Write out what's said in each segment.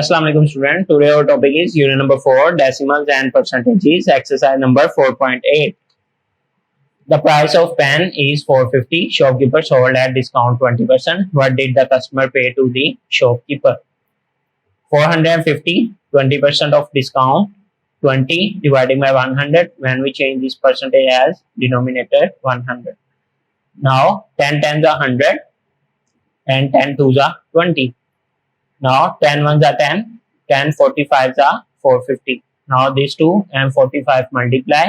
Assalamu alaikum student. Today our topic is unit number 4 decimals and percentages, exercise number 4.8. The price of pen is 450. Shopkeeper sold at discount 20%. What did the customer pay to the shopkeeper? 450, 20% of discount, 20 divided by 100. When we change this percentage as denominator 100. Now 10 tens are 100 and 10 twos are 20. Now 10 ones are 10, 10 45s are 450. Now these two and 45 multiply.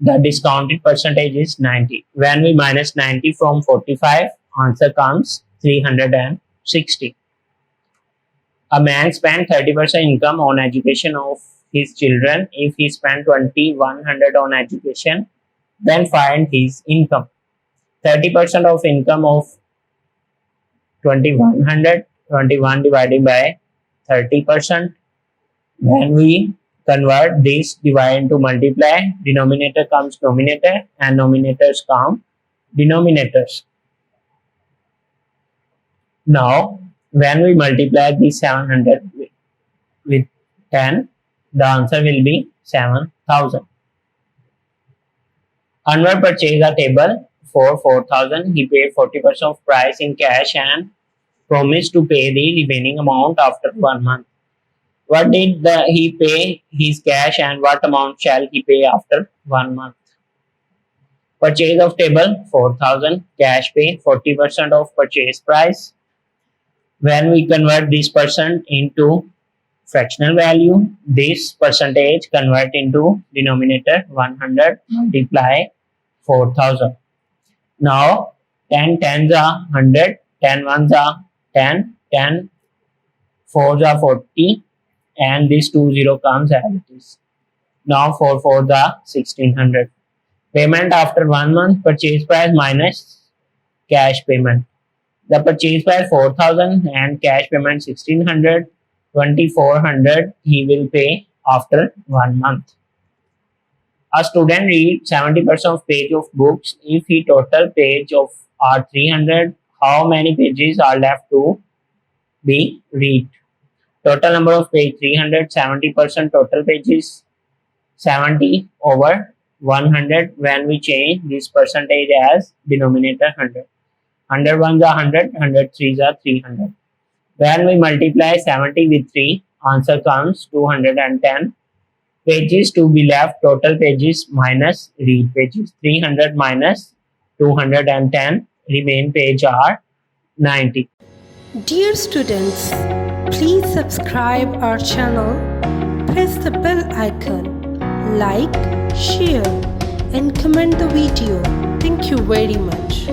The discounted percentage is 90. When we minus 90 from 45, answer comes 360. A man spent 30% income on education of his children. If he spent 2100 on education, then find his income. 30% of income of 2100, 21 divided by 30%. When we convert this divide into multiply, denominator comes numerator and nominators come denominators. Now when we multiply this 700 with 10, the answer will be 7000. Anwar purchased a table for 4000. He paid 40% of price in cash and promised to pay the remaining amount after 1 month. What did he pay his cash and what amount shall he pay after 1 month? Purchase of table 4000, cash pay 40% of purchase price. When we convert this percent into fractional value, this percentage convert into denominator 100 multiply 4000. Now 10 tens are 100, 10 ones are 10, 10 fours are 40 and this 20 comes as it is. Now 4 fours are 1600. Payment after 1 month, purchase price minus cash payment. The purchase price 4000 and cash payment 1600, 2400 he will pay after 1 month. A student reads 70% of page of books. If he total page of are 300, how many pages are left to be read? Total number of page 300, 70% total pages 70 over 100. When we change this percentage as denominator 100. 100 ones are 100, 100 threes are 300. When we multiply 70 with 3, answer comes 210. Pages to be left, total pages minus read pages. 300 minus 210, remain page are 90. Dear students, please subscribe our channel, press the bell icon, like, share and comment the video. Thank you very much.